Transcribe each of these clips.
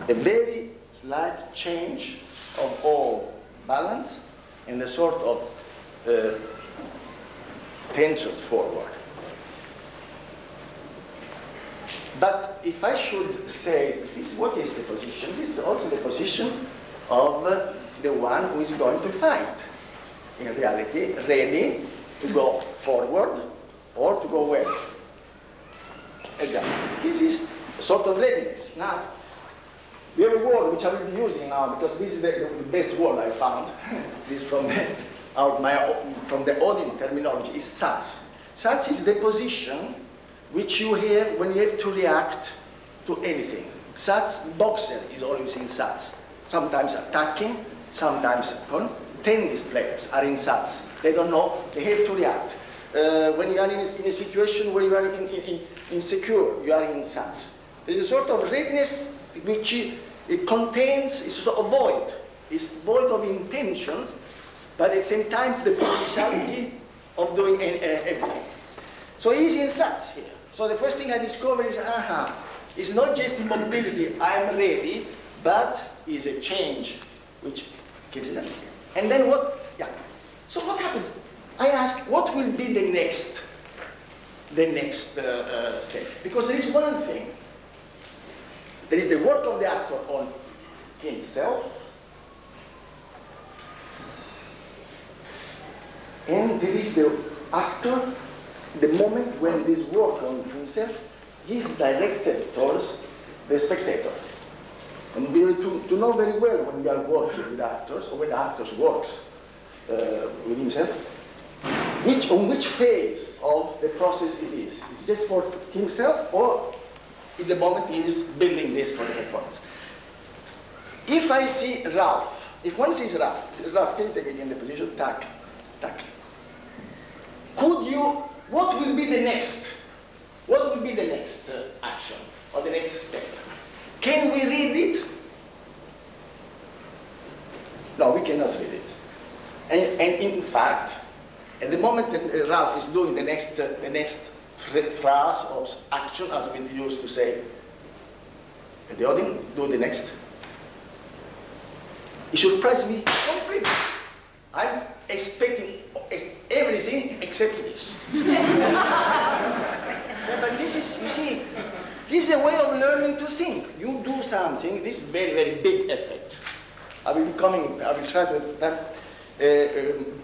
a very slight change of all balance and a sort of tensions forward. But if I should say, what is the position? This is also the position of the one who is going to fight. In reality, ready to go forward or to go away. Exactly. This is a sort of readiness. Now, we have a word which I will be using now because this is the best word I found. This is from the Odin terminology. Is sats. Sats is the position which you have when you have to react to anything. Sats, boxer is always in sats. Sometimes attacking, sometimes tennis players are in sats. They don't know, they have to react. When you are in a situation where you are insecure, you are in sats. There is a sort of readiness which it contains, it's sort of void. It's void of intentions, but at the same time the potentiality of doing everything. So he's in sats here. So the first thing I discover is, it's not just immobility, I am ready, but is a change which gives it up. And then what, so what happens? I ask, what will be the next step? Because there is one thing. There is the work of the actor on himself, and there is the actor, the moment when this work on himself is directed towards the spectator. And we have to know very well when we are working with actors, or when actors works with himself, on which phase of the process it is. It's just for himself, or in the moment he is building this for the performance. If I see Ralph, if one sees Ralph, can you take it in the position? Tack, tack. What will be the next? What will be the next action, or the next step? Can we read it? No, we cannot read it. And in fact, at the moment Ralph is doing the next phrase of action, as we used to say at the Odin, do the next. It surprised me completely. I'm expecting everything except this. But this is, you see, this is a way of learning to think. You do something, this very, very big effect. I will try to,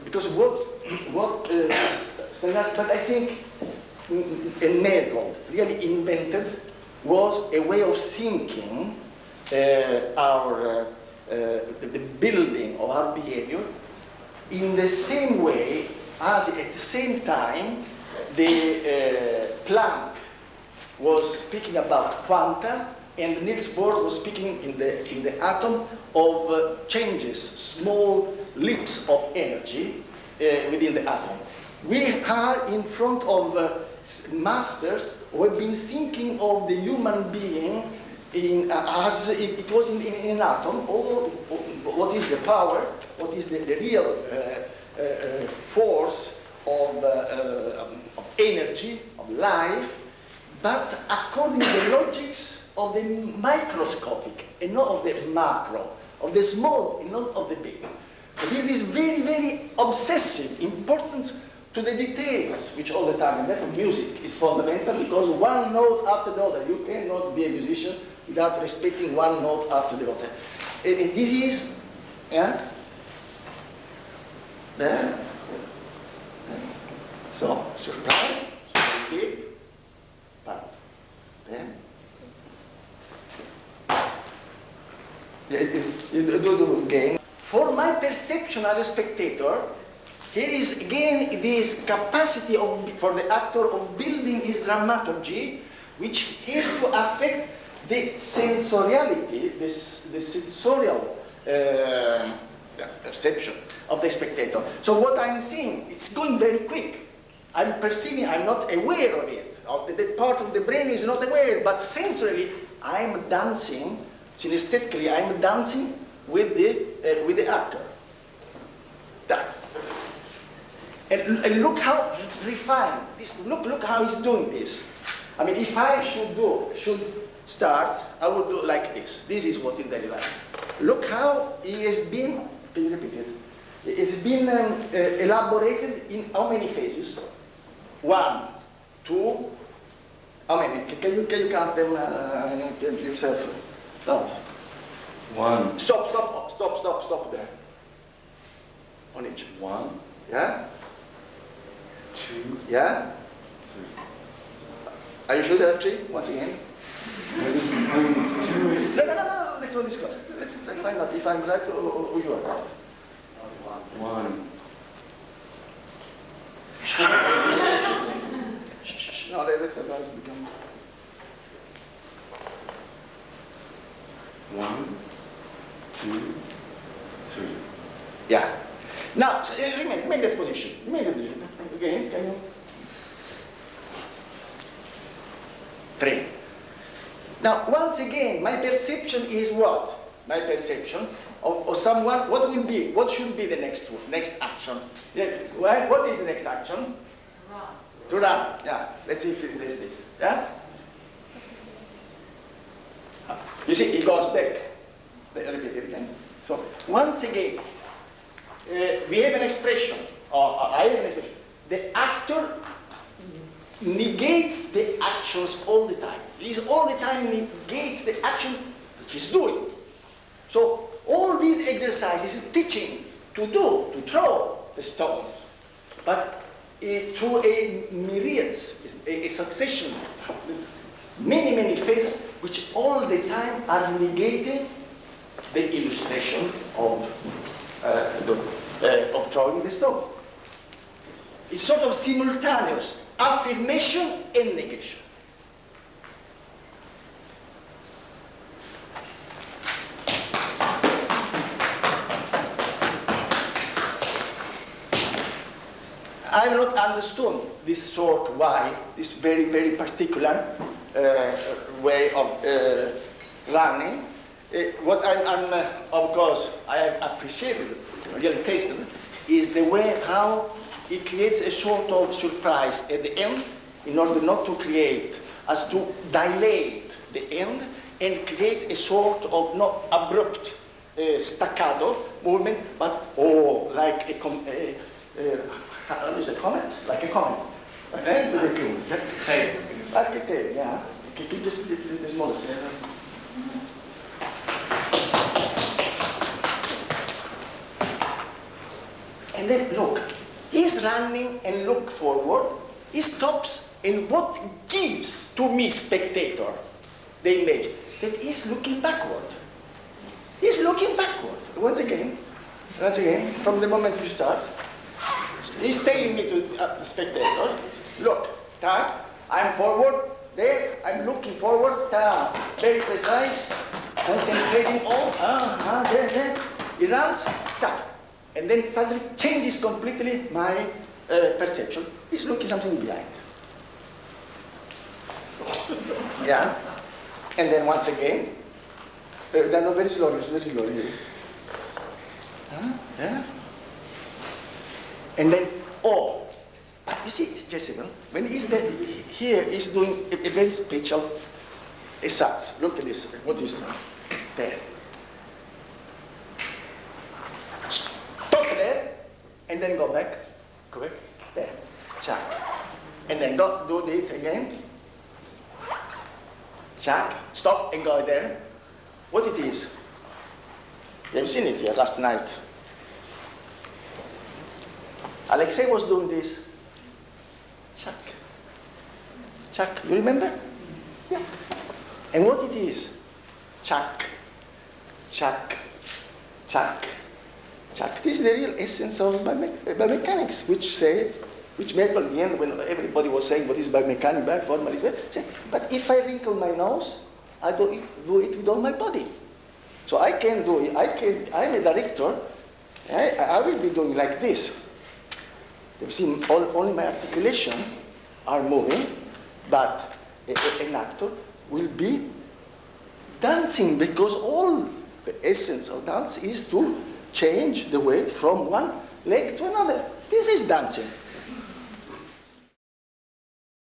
because what but I think Meyerhold really invented was a way of thinking the building of our behavior in the same way as at the same time the Planck was speaking about quanta and Niels Bohr was speaking in the atom of changes, small leaps of energy within the atom. We are in front of masters who have been thinking of the human being as if it was in an atom, or what is the power, what is the real force of energy, of life, but according to the logics of the microscopic and not of the macro, of the small and not of the big. But there is very, very obsessive importance to the details, which all the time, and therefore music is fundamental, because one note after the other, you cannot be a musician without respecting one note after the other. And this is, there. So, surprise, so big, but then, you do again. For my perception as a spectator, here is again this capacity for the actor of building his dramaturgy, which has to affect the sensoriality, the sensorial perception of the spectator. So what I'm seeing, it's going very quick. I'm perceiving, I'm not aware of it. That part of the brain is not aware, but sensorily, I'm dancing, synesthetically, I'm dancing with the actor. That. And look how refined this. Look how he's doing this. I mean, if I should start, I would do like this. This is what in daily life. Look how it has been, can you repeat it? It's been elaborated in how many phases? 1, 2, how many? Can you count them yourself? No. 1. Stop there. On each. 1. Yeah? 2. Yeah? 3. Are you sure there are 3? Once again? Two is. No, let's not discuss. Let's find out if I'm right or you are right. 1. No, let's advise become. 1, 2, 3. Yeah. Now, so, remain that position. Remain that position. Again, can you? 3. Now, once again, my perception is what? My perception of someone, what should be the next action? Yeah, what is the next action? Run. To run, yeah. Let's see if it is this, yeah? You see, it goes back. Repeat it again. So, once again, we have an expression, or I have an expression. The actor negates the actions all the time. He all the time negates the action which he's doing. So all these exercises is teaching to throw the stones. But through a myriad, a succession, many phases, which all the time are negating the illustration of throwing the stone. It's sort of simultaneous affirmation and negation. I have not understood this sort why, this very particular way of running. What I'm of course, I have appreciated, really tasted, is the way how it creates a sort of surprise at the end in order not to create, as to dilate the end and create a sort of not abrupt staccato movement, but like a comment, like a comment. With a clue. Tail. Like a tail, yeah. Keep just the smallest. And then look, he's running and look forward. He stops, and what gives to me, spectator, the image that he's looking backward. He's looking backward. Once again, from the moment you start, he's telling me to the spectator, look, I'm forward, there, I'm looking forward, very precise, concentrating on, there, he runs, and then suddenly changes completely my perception. He's looking something behind. Yeah, and then once again, no, very slowly. Yeah. And then, you see, Jessica, when he's there, here he's doing a very special ersatz. Look at this, what is doing? There. Stop there, and then go back. Correct? There. Chuck. And then do this again. Chuck. Stop and go there. What it is? You have seen it here last night. Alexei was doing this. Chuck. Chuck. You remember? Yeah. And what it is? Chuck. Chuck. Chuck. Chuck. This is the real essence of biomechanics, which Meyerhold, at the end, when everybody was saying what is biomechanics, bioformalism, said, but if I wrinkle my nose, I do it with all my body. So I can do it. I'm a director. I will be doing like this. You see, only my articulation are moving, but an actor will be dancing, because all the essence of dance is to change the weight from one leg to another. This is dancing.